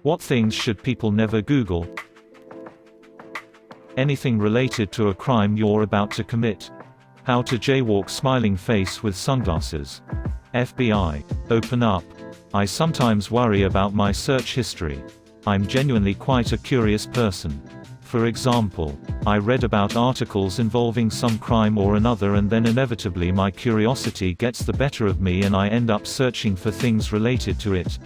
What things should people never Google? Anything related to a crime you're about to commit. How to jaywalk smiling face with sunglasses. FBI. Open up. I sometimes worry about my search history. I'm genuinely quite a curious person. For example, I read about articles involving some crime or another, and then inevitably my curiosity gets the better of me and I end up searching for things related to it.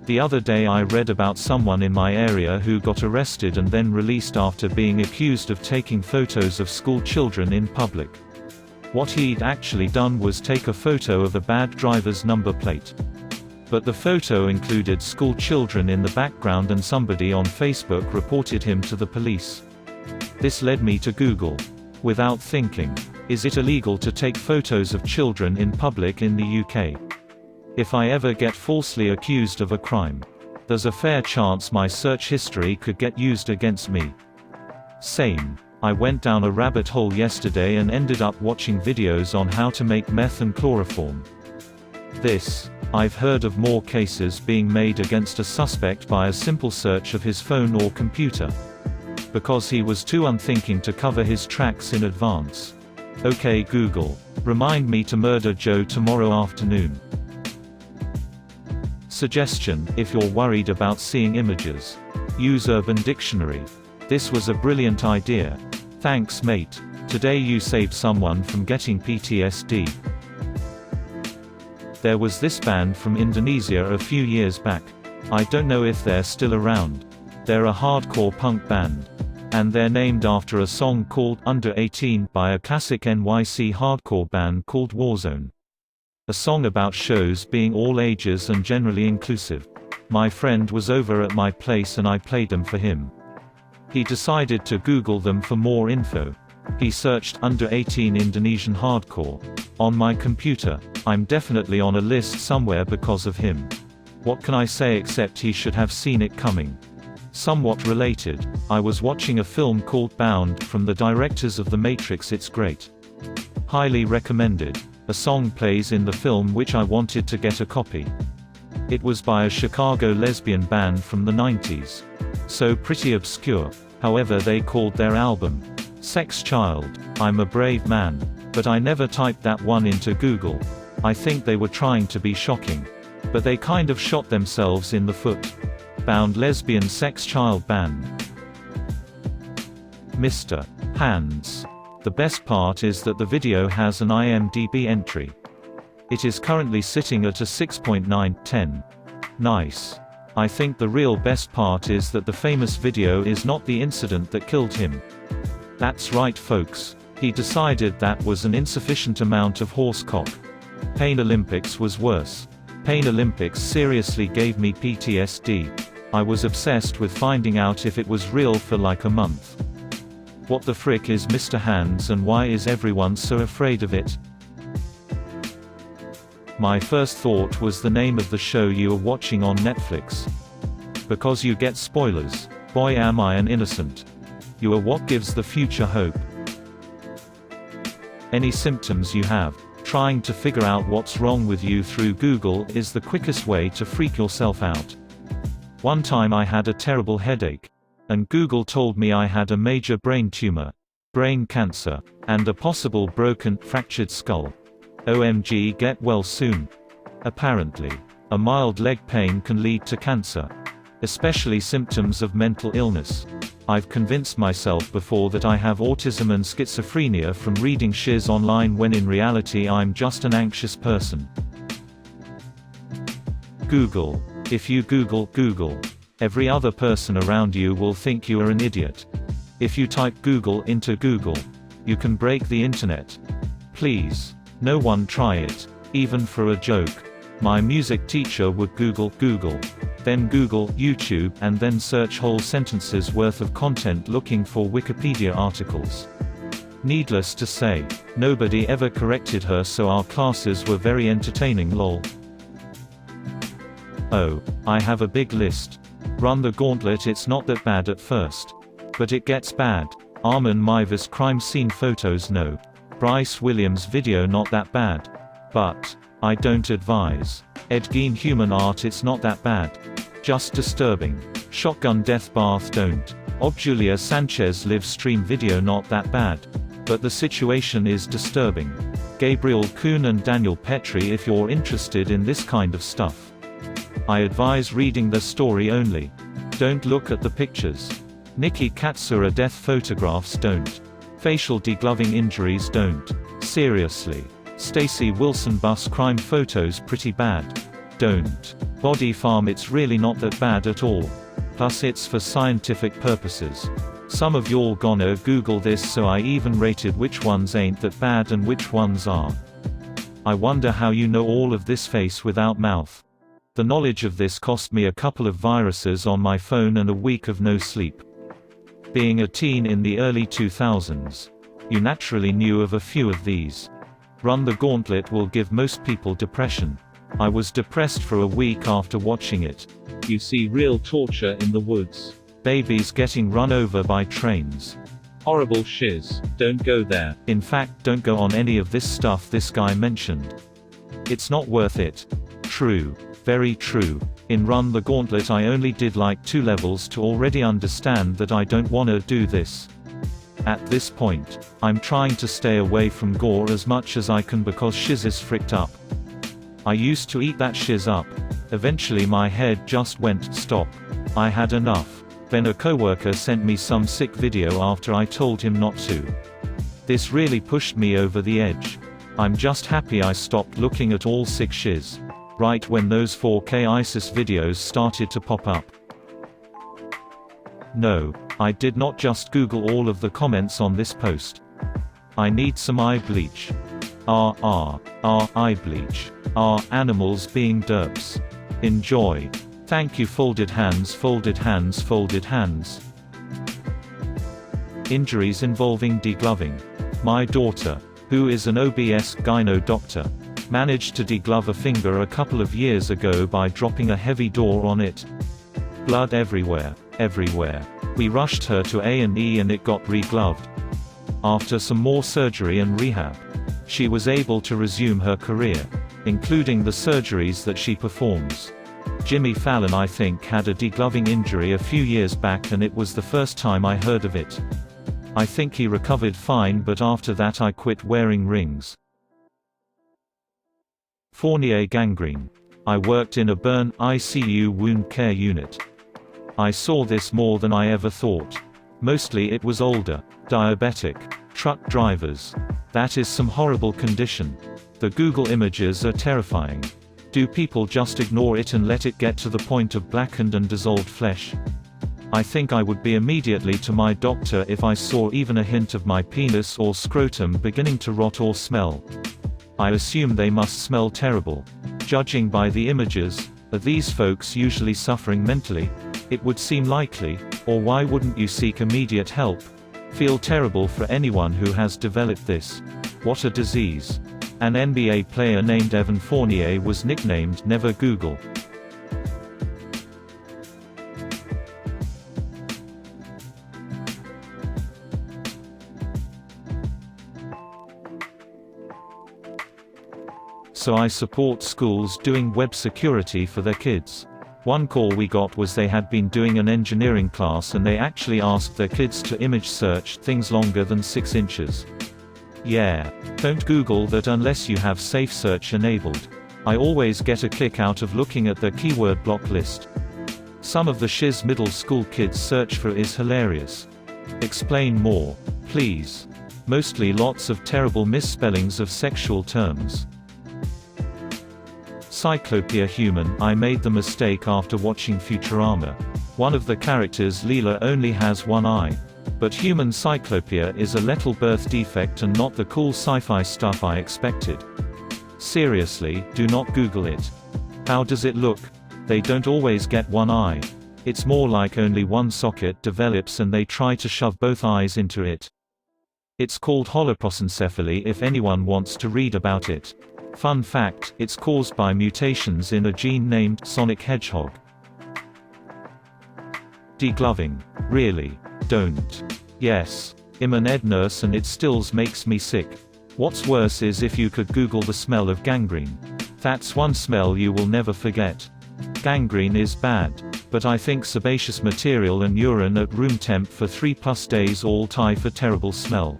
The other day I read about someone in my area who got arrested and then released after being accused of taking photos of school children in public. What he'd actually done was take a photo of a bad driver's number plate. But the photo included school children in the background, and somebody on Facebook reported him to the police. This led me to Google. Without thinking, is it illegal to take photos of children in public in the UK? If I ever get falsely accused of a crime, there's a fair chance my search history could get used against me. Same. I went down a rabbit hole yesterday and ended up watching videos on how to make meth and chloroform. I've heard of more cases being made against a suspect by a simple search of his phone or computer. Because he was too unthinking to cover his tracks in advance. Okay Google, remind me to murder Joe tomorrow afternoon. Suggestion: if you're worried about seeing images, use Urban Dictionary. This was a brilliant idea. Thanks mate. Today you saved someone from getting PTSD. There was this band from Indonesia a few years back. I don't know if they're still around. They're a hardcore punk band. And they're named after a song called Under 18 by a classic NYC hardcore band called Warzone. A song about shows being all ages and generally inclusive. My friend was over at my place and I played them for him. He decided to Google them for more info. He searched Under 18 Indonesian hardcore. On my computer. I'm definitely on a list somewhere because of him. What can I say except he should have seen it coming. Somewhat related, I was watching a film called Bound from the directors of The Matrix. It's great. Highly recommended. A song plays in the film which I wanted to get a copy. It was by a Chicago lesbian band from the 90s. So pretty obscure. However, they called their album Sex Child. I'm a brave man. But I never typed that one into Google. I think they were trying to be shocking. But they kind of shot themselves in the foot. Bound lesbian sex child band. Mr. Hands. The best part is that the video has an IMDb entry. It is currently sitting at a 6.9/10. Nice. I think the real best part is that the famous video is not the incident that killed him. That's right folks. He decided that was an insufficient amount of horse cock. Pain Olympics was worse. Pain Olympics seriously gave me PTSD. I was obsessed with finding out if it was real for like a month. What the frick is Mr. Hands and why is everyone so afraid of it? My first thought was the name of the show you are watching on Netflix. Because you get spoilers. Boy am I an innocent. You are what gives the future hope. Any symptoms you have. Trying to figure out what's wrong with you through Google is the quickest way to freak yourself out. One time I had a terrible headache. And Google told me I had a major brain tumor, brain cancer, and a possible broken, fractured skull. OMG, get well soon. Apparently, a mild leg pain can lead to cancer. Especially symptoms of mental illness. I've convinced myself before that I have autism and schizophrenia from reading shiz online when in reality I'm just an anxious person. Google. If you Google Google, every other person around you will think you are an idiot. If you type Google into Google, you can break the internet. Please, no one try it, even for a joke. My music teacher would Google Google, then Google YouTube, and then search whole sentences worth of content looking for Wikipedia articles. Needless to say, nobody ever corrected her, so our classes were very entertaining lol. Oh, I have a big list. Run the gauntlet. It's not that bad at first. But it gets bad. Armin Mivas crime scene photos no. Bryce Williams video not that bad. But I don't advise. Ed Gein human art it's not that bad. Just disturbing. Shotgun death bath don't. Objulia Sanchez live stream video not that bad. But the situation is disturbing. Gabriel Kuhn and Daniel Petri if you're interested in this kind of stuff. I advise reading the story only. Don't look at the pictures. Nikki Katsura death photographs don't. Facial degloving injuries don't. Seriously. Stacy Wilson bus crime photos pretty bad. Don't. Body farm it's really not that bad at all. Plus it's for scientific purposes. Some of y'all gonna Google this so I even rated which ones ain't that bad and which ones are. I wonder how you know all of this face without mouth. The knowledge of this cost me a couple of viruses on my phone and a week of no sleep. Being a teen in the early 2000s. You naturally knew of a few of these. Run the Gauntlet will give most people depression. I was depressed for a week after watching it. You see real torture in the woods. Babies getting run over by trains. Horrible shiz. Don't go there. In fact, don't go on any of this stuff this guy mentioned. It's not worth it. True. Very true. In Run the Gauntlet I only did like 2 levels to already understand that I don't wanna do this. At this point, I'm trying to stay away from gore as much as I can because shiz is fricked up. I used to eat that shiz up. Eventually my head just went, stop. I had enough. Then a coworker sent me some sick video after I told him not to. This really pushed me over the edge. I'm just happy I stopped looking at all sick shiz. Right when those 4K ISIS videos started to pop up. No, I did not just Google all of the comments on this post. I need some eye bleach. Eye bleach. Animals being derps. Enjoy. Thank you folded hands folded hands folded hands. Injuries involving degloving. My daughter, who is an OBS gyno doctor, managed to deglove a finger a couple of years ago by dropping a heavy door on it. Blood everywhere, everywhere. We rushed her to A&E and it got re-gloved. After some more surgery and rehab, she was able to resume her career, including the surgeries that she performs. Jimmy Fallon I think had a degloving injury a few years back and it was the first time I heard of it. I think he recovered fine but after that I quit wearing rings. Fournier gangrene. I worked in a burn ICU wound care unit. I saw this more than I ever thought. Mostly it was older, diabetic, truck drivers. That is some horrible condition. The Google images are terrifying. Do people just ignore it and let it get to the point of blackened and dissolved flesh? I think I would be immediately to my doctor if I saw even a hint of my penis or scrotum beginning to rot or smell. I assume they must smell terrible. Judging by the images, are these folks usually suffering mentally? It would seem likely, or why wouldn't you seek immediate help? Feel terrible for anyone who has developed this. What a disease. An NBA player named Evan Fournier was nicknamed Never Google. So I support schools doing web security for their kids. One call we got was they had been doing an engineering class and they actually asked their kids to image search things longer than 6 inches. Yeah. Don't Google that unless you have safe search enabled. I always get a kick out of looking at their keyword block list. Some of the shiz middle school kids search for is hilarious. Explain more, please. Mostly lots of terrible misspellings of sexual terms. Cyclopia human. I made the mistake after watching Futurama. One of the characters Leela only has one eye. But human cyclopia is a lethal birth defect and not the cool sci-fi stuff I expected. Seriously, do not Google it. How does it look? They don't always get one eye. It's more like only one socket develops and they try to shove both eyes into it. It's called holoprosencephaly if anyone wants to read about it. Fun fact, it's caused by mutations in a gene named Sonic Hedgehog. Degloving. Really? Don't. Yes. I'm an ed nurse and it still makes me sick. What's worse is if you could Google the smell of gangrene. That's one smell you will never forget. Gangrene is bad. But I think sebaceous material and urine at room temp for 3+ days all tie for terrible smell.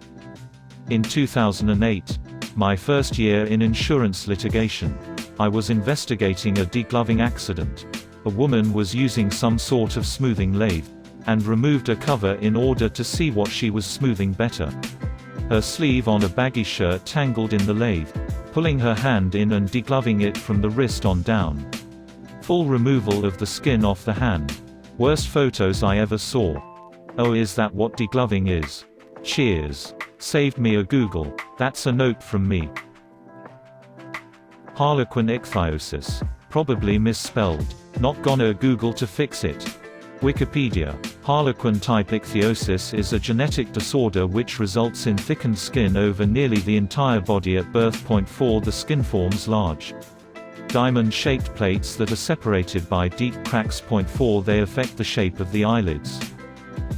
In 2008, my first year in insurance litigation, I was investigating a degloving accident. A woman was using some sort of smoothing lathe, and removed a cover in order to see what she was smoothing better. Her sleeve on a baggy shirt tangled in the lathe, pulling her hand in and degloving it from the wrist on down. Full removal of the skin off the hand. Worst photos I ever saw. Oh, is that what degloving is? Cheers. Saved me a Google. That's a note from me. Harlequin ichthyosis. Probably misspelled. Not gonna Google to fix it. Wikipedia. Harlequin-type ichthyosis is a genetic disorder which results in thickened skin over nearly the entire body at birth. 4 The skin forms large, diamond-shaped plates that are separated by deep cracks. 4 They affect the shape of the eyelids,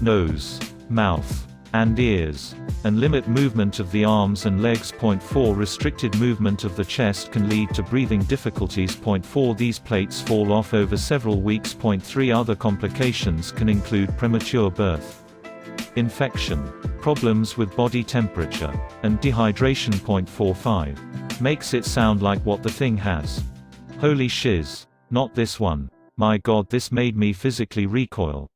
nose, mouth, and ears, and limit movement of the arms and legs. 4 Restricted movement of the chest can lead to breathing difficulties. 4 These plates fall off over several weeks. 3 Other complications can include premature birth, infection, problems with body temperature, and dehydration. 5 Makes it sound like what the thing has. Holy shiz. Not this one. My god, this made me physically recoil.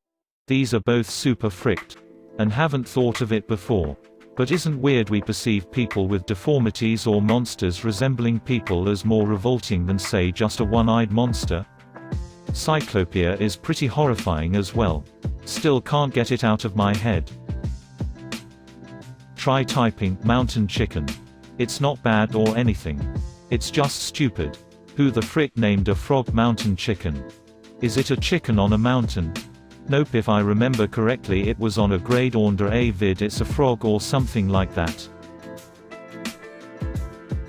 These are both super fricked. And haven't thought of it before. But isn't weird we perceive people with deformities or monsters resembling people as more revolting than say just a one-eyed monster? Cyclopia is pretty horrifying as well. Still can't get it out of my head. Try typing mountain chicken. It's not bad or anything. It's just stupid. Who the frick named a frog mountain chicken? Is it a chicken on a mountain? Nope, if I remember correctly it was on a grade under a vid. It's a frog or something like that.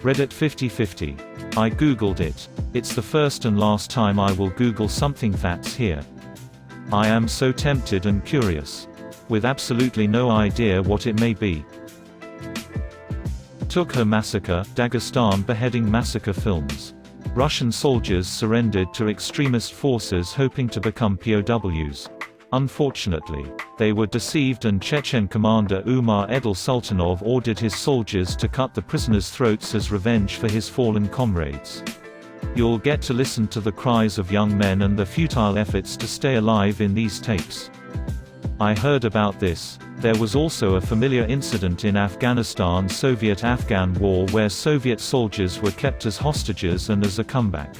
Reddit 50/50. I googled it. It's the first and last time I will Google something that's here. I am so tempted and curious. With absolutely no idea what it may be. Tukha massacre, Dagestan beheading massacre films. Russian soldiers surrendered to extremist forces hoping to become POWs. Unfortunately, they were deceived and Chechen commander Umar Edel Sultanov ordered his soldiers to cut the prisoners' throats as revenge for his fallen comrades. You'll get to listen to the cries of young men and their futile efforts to stay alive in these tapes. I heard about this. There was also a familiar incident in Afghanistan, Soviet-Afghan War, where Soviet soldiers were kept as hostages and as a comeback.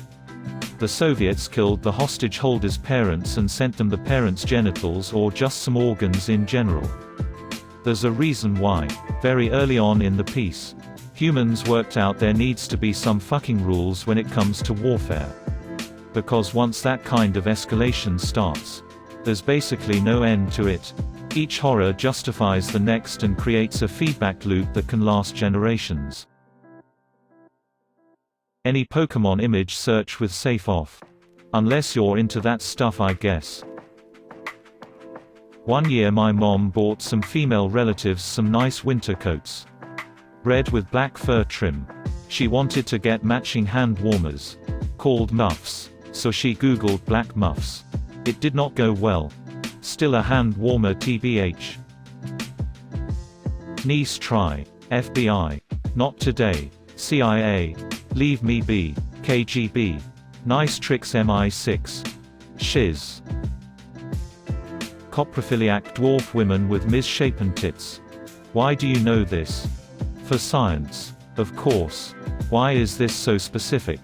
The Soviets killed the hostage holders' parents and sent them the parents' genitals or just some organs in general. There's a reason why. Very early on in the piece, humans worked out there needs to be some fucking rules when it comes to warfare. Because once that kind of escalation starts, there's basically no end to it. Each horror justifies the next and creates a feedback loop that can last generations. Any Pokemon image search with safe off. Unless you're into that stuff, I guess. One year my mom bought some female relatives some nice winter coats. Red with black fur trim. She wanted to get matching hand warmers. Called muffs. So she googled black muffs. It did not go well. Still a hand warmer tbh. Niece try. FBI. Not today. CIA. Leave me be. KGB. Nice tricks MI6. Shiz. Coprophiliac dwarf women with misshapen tits. Why do you know this? For science. Of course. Why is this so specific?